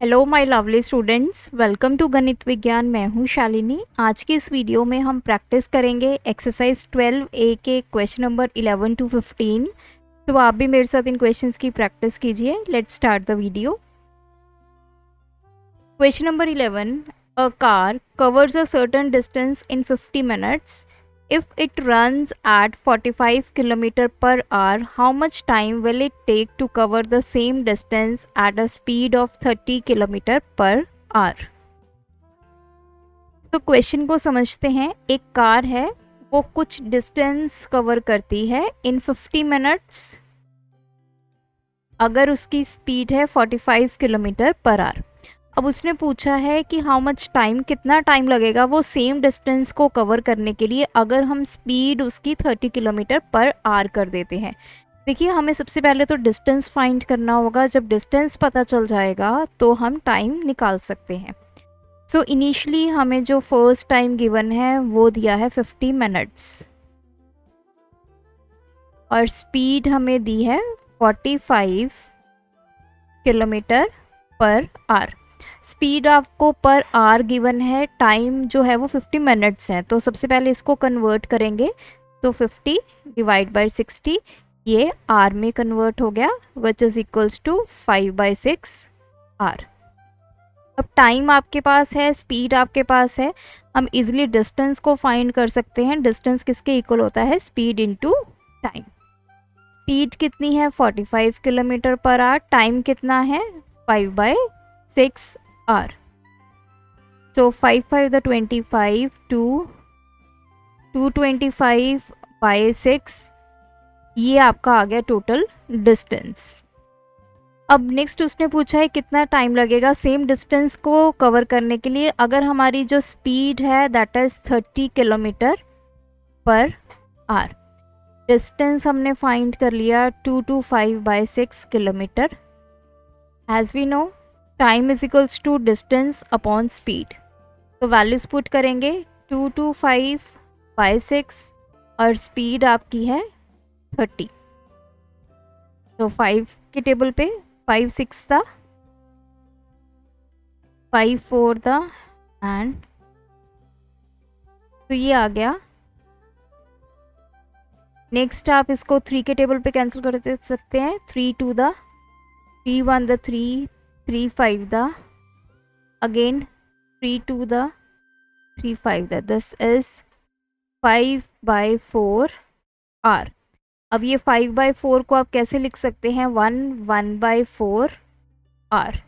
Hello my lovely students, welcome to Ganit Vigyan. मैं हूं शालिनी। आज की इस वीडियो में हम प्रैक्टिस करेंगे एक्सरसाइज 12A के क्वेश्चन नंबर 11 टू 15। तो आप भी मेरे साथ इन क्वेश्चंस की प्रैक्टिस कीजिए। Let's start the video. Question number 11, a car covers a certain distance in 50 minutes. If it runs at 45 km per hour, how much time will it take to cover the same distance at a speed of 30 km per hour? तो question को समझते हैं। एक car है, वो कुछ distance cover करती है इन 50 मिनट्स अगर उसकी स्पीड है 45 किलोमीटर पर आवर। अब उसने पूछा है कि हाउ मच टाइम, कितना टाइम लगेगा वो सेम डिस्टेंस को कवर करने के लिए अगर हम स्पीड उसकी 30 किलोमीटर पर आवर कर देते हैं। देखिए, हमें सबसे पहले तो डिस्टेंस फाइंड करना होगा। जब डिस्टेंस पता चल जाएगा तो हम टाइम निकाल सकते हैं। सो इनिशियली हमें जो फर्स्ट टाइम गिवन है वो दिया है 50 मिनट्स और स्पीड हमें दी है 45 किलोमीटर पर आवर। स्पीड आपको पर आवर गिवन है, टाइम जो है वो 50 मिनट्स है। तो सबसे पहले इसको कन्वर्ट करेंगे तो 50 डिवाइड बाय 60 ये आर में कन्वर्ट हो गया, which is equals to 5/6 hour. अब टाइम आपके पास है, स्पीड आपके पास है, हम इजिली डिस्टेंस को फाइंड कर सकते हैं। डिस्टेंस किसके इक्वल होता है? Speed into time. स्पीड कितनी है? 45 किलोमीटर पर आवर। टाइम कितना है? 5/6 आर। सो 5 द 25 225/6 ये आपका आ गया टोटल डिस्टेंस। अब नेक्स्ट उसने पूछा है कितना टाइम लगेगा सेम डिस्टेंस को कवर करने के लिए अगर हमारी जो स्पीड है that is 30 kilometre per hour. Distance हमने फाइंड कर लिया 225/6 kilometre. As we know time is equals to distance upon speed. तो वैल्यूज पुट करेंगे 225/6 और स्पीड आपकी है 30। तो 5 के टेबल पे 5 6 था, 5 4 था एंड तो ये आ गया। नेक्स्ट आप इसको 3 के टेबल पे कैंसिल कर दे सकते हैं। 3 2 द 3 1 द 3 3 5 द अगेन 3 2 द 3 5 द दिस इज 5/4 आर। अब ये 5/4 को आप कैसे लिख सकते हैं? 1/4 आर।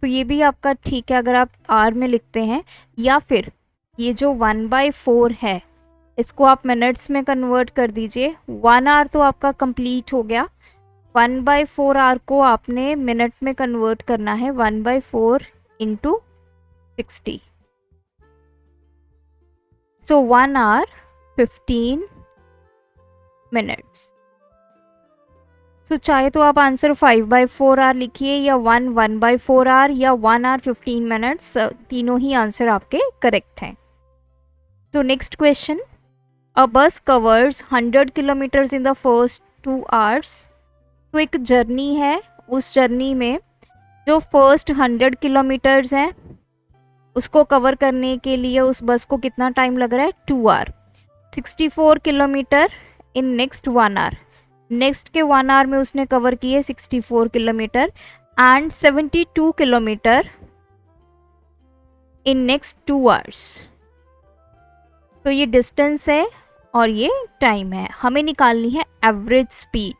तो ये भी आपका ठीक है अगर आप आर में लिखते हैं, या फिर ये जो 1/4 है इसको आप मिनट्स में कन्वर्ट कर दीजिए। 1 आवर तो आपका कंप्लीट हो गया। 1/4 आवर को आपने मिनट में कन्वर्ट करना है। 1/4 into 60। So 1 hour 15 minutes. So चाहे तो आप आंसर 5/4 आवर लिखिए या 1/4 आवर या 1 आवर 15 मिनट्स, तीनों ही आंसर आपके करेक्ट हैं। तो नेक्स्ट क्वेश्चन, अ बस covers 100 kilometres in the first 2 hours. तो एक जर्नी है, उस जर्नी में जो फर्स्ट 100 किलोमीटर्स हैं उसको कवर करने के लिए उस बस को कितना टाइम लग रहा है? 2 hour. 64 kilometre in next 1 hour. Next के 1 आवर में उसने कवर किए 64 kilometre and 72 kilometre in next 2 hours. तो ये डिस्टेंस है और ये टाइम है। हमें निकालनी है एवरेज स्पीड।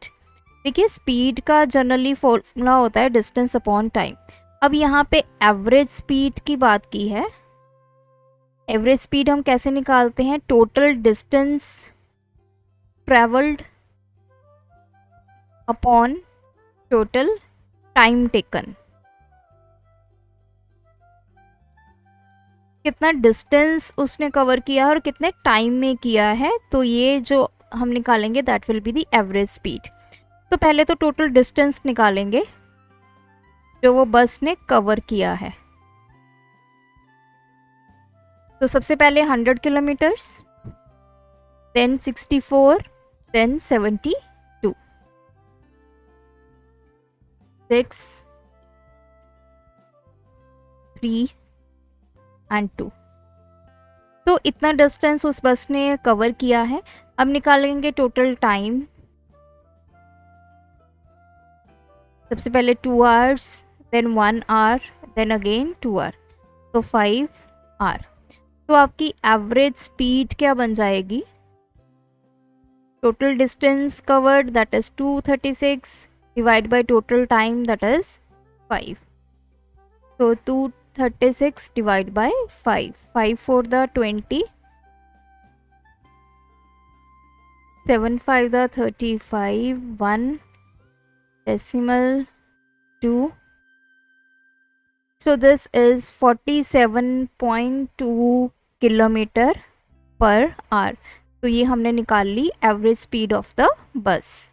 देखिए, स्पीड का जनरली फॉर्मूला होता है डिस्टेंस अपॉन टाइम। अब यहाँ पे एवरेज स्पीड की बात की है। एवरेज स्पीड हम कैसे निकालते हैं? Total distance travelled upon total time taken. कितना डिस्टेंस उसने कवर किया है और कितने टाइम में किया है, तो ये जो हम निकालेंगे that will be the average speed. तो पहले तो टोटल डिस्टेंस निकालेंगे जो वो बस ने कवर किया है। तो सबसे पहले 100 किलोमीटर्स, देन 64, देन 72, 6 3 and 2। तो इतना डिस्टेंस उस बस ने कवर किया है। अब निकालेंगे टोटल टाइम। सबसे पहले 2 hours, then 1 hour, then again 2 hour, तो 5 hour। तो आपकी एवरेज स्पीड क्या बन जाएगी? Total distance covered that is 236 divide by total time that is 5। तो 236 divide by 5, 5 4 the 20, 7 5 the 35, 1 decimal 2। So this is 47.2 kilometre per hour. तो ये हमने निकाल ली average speed of the bus.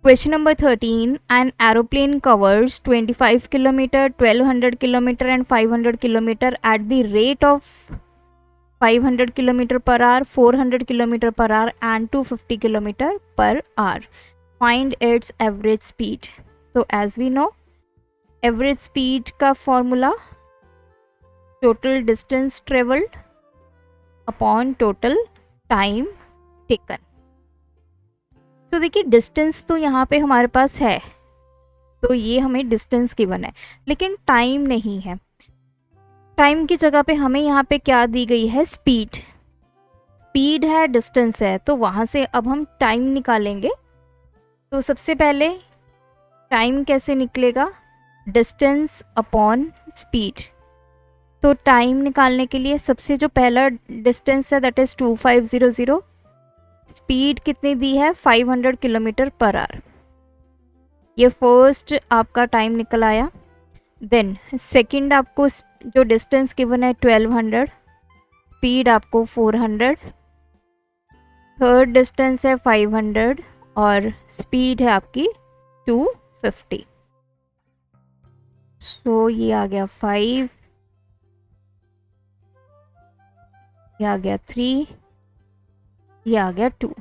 Question number 13, an aeroplane covers 25 kilometre, 1200 kilometre and 500 kilometre at the rate of 500 kilometre per hour, 400 kilometre per hour and 250 kilometre per hour. Find its average speed. तो as we know average speed का formula total distance travelled upon total time taken. तो देखिए distance तो यहाँ पे हमारे पास है, तो ये हमें डिस्टेंस गिवन है, लेकिन टाइम नहीं है। टाइम की जगह पे हमें यहाँ पे क्या दी गई है? स्पीड। स्पीड है, डिस्टेंस है, तो वहाँ से अब हम टाइम निकालेंगे। तो सबसे पहले टाइम कैसे निकलेगा? Distance upon speed. तो टाइम निकालने के लिए सबसे जो पहला डिस्टेंस है दैट इज 2500, स्पीड कितनी दी है? 500 किलोमीटर पर आवर। ये फर्स्ट आपका टाइम निकल आया। देन सेकंड आपको जो डिस्टेंस गिवन है 1200, स्पीड आपको 400, थर्ड डिस्टेंस है 500 और स्पीड है आपकी 250। सो ये आ गया 5, ये आ गया 3, ये आ गया 2।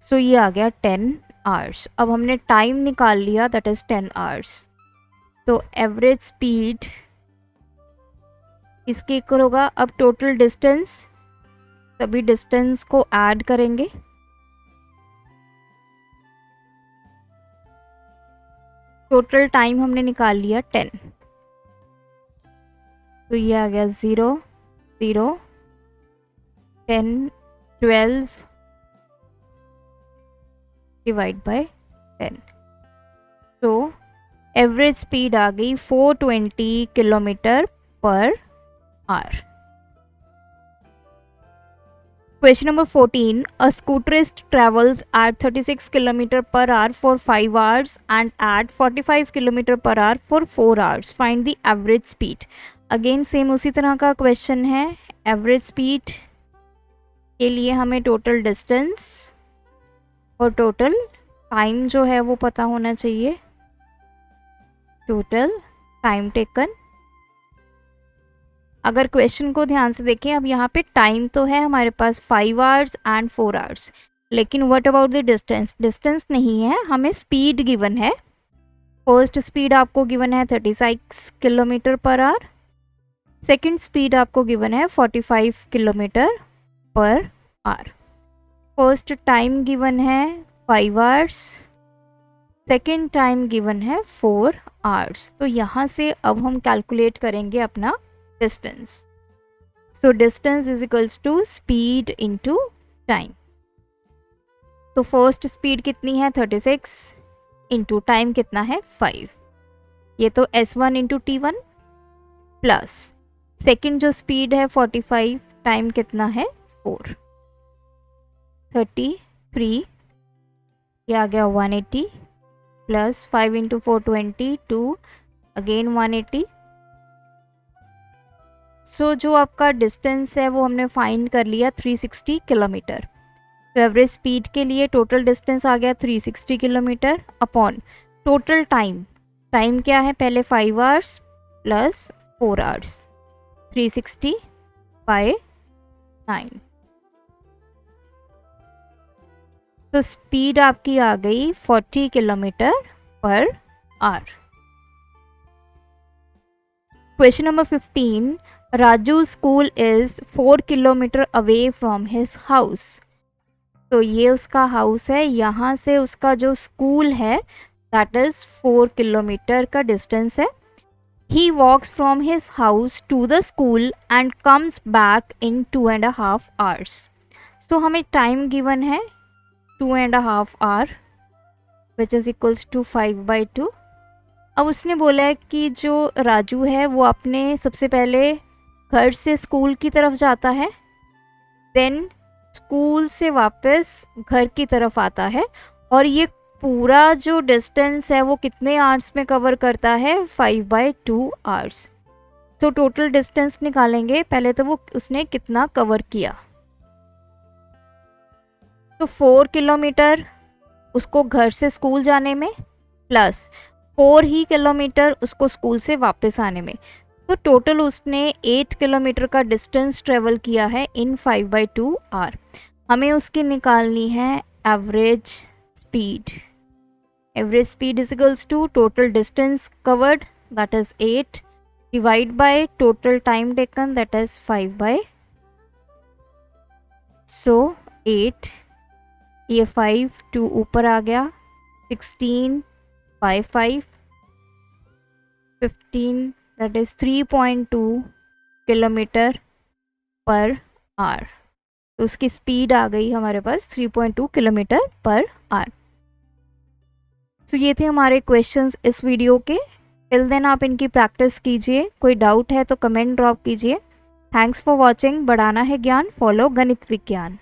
सो ये आ गया 10 आवर्स। अब हमने टाइम निकाल लिया दैट इज 10 आवर्स। तो एवरेज स्पीड इसके इक्वल होगा। अब टोटल डिस्टेंस, सभी डिस्टेंस को ऐड करेंगे। टोटल टाइम हमने निकाल लिया 10, तो ये आ गया 0 0 10 12 डिवाइड बाय 10। तो एवरेज स्पीड आ गई 420 kilometre per our. Question number 14. A scooterist travels at 36 km per hour for 5 hours and at 45 km per hour for 4 hours. Find the average speed. Again same उसी तरह का question है। Average speed के लिए हमें total distance और total time जो है वो पता होना चाहिए। Total time taken. अगर क्वेश्चन को ध्यान से देखें, अब यहाँ पे टाइम तो है हमारे पास 5 आवर्स एंड 4 आवर्स, लेकिन what about the distance? Distance नहीं है, हमें स्पीड गिवन है। फर्स्ट स्पीड आपको गिवन है 36 kilometre per our, second speed आपको गिवन है 45 kilometre per our. First time given है 5 आवर्स, सेकंड टाइम गिवन है 4 आवर्स। तो यहाँ से अब हम कैलकुलेट करेंगे अपना distance. So distance is equals to speed into time. तो फर्स्ट स्पीड कितनी है? 36 इंटू टाइम कितना है? 5। ये तो S1 into T1 plus second जो स्पीड है 45, टाइम कितना है? 4। 33, ये आ गया 180 प्लस 5 इंटू 4 20, 2 अगेन 180। सो जो आपका डिस्टेंस है वो हमने फाइंड कर लिया 360 किलोमीटर। तो एवरेज स्पीड के लिए टोटल डिस्टेंस आ गया 360 kilometre upon total time. Time क्या है? पहले 5 आवर्स प्लस 4 आवर्स, 360 बाय 9। तो स्पीड आपकी आ गई 40 kilometre per our. Question number 15, Raju school is 4 kilometre away from his house. तो ये उसका हाउस है, यहाँ से उसका जो स्कूल है दैट इज 4 किलोमीटर का डिस्टेंस है। He walks from his house to the school and comes back in 2.5 hours। So हमें टाइम गिवन है 2.5 hour which is equals to 5/2। अब उसने बोला है कि जो राजू है वो अपने सबसे पहले घर से स्कूल की तरफ जाता है, देन स्कूल से वापस घर की तरफ आता है, और ये पूरा जो डिस्टेंस है वो कितने आवर्स में कवर करता है, 5/2 hours। तो टोटल डिस्टेंस निकालेंगे, पहले तो वो उसने कितना कवर किया। तो 4 किलोमीटर उसको घर से स्कूल जाने में प्लस 4 ही किलोमीटर उसको स्कूल से वापस आने में, तो टोटल उसने 8 किलोमीटर का डिस्टेंस ट्रेवल किया है इन 5/2 hour। हमें उसकी निकालनी है average speed. Average speed is equals to total distance covered that is 8 divide by total time taken that is 5/, so 8, ये 5 2 ऊपर आ गया, 16 5 5 15 that is 3.2 kilometre per hour. तो उसकी स्पीड आ गई हमारे पास 3.2 किलोमीटर पर आवर। सो ये थे हमारे क्वेश्चंस इस वीडियो के। टिल देन आप इनकी प्रैक्टिस कीजिए, कोई डाउट है तो कमेंट ड्रॉप कीजिए। Thanks for watching. बढ़ाना है ज्ञान, फॉलो गणित विज्ञान।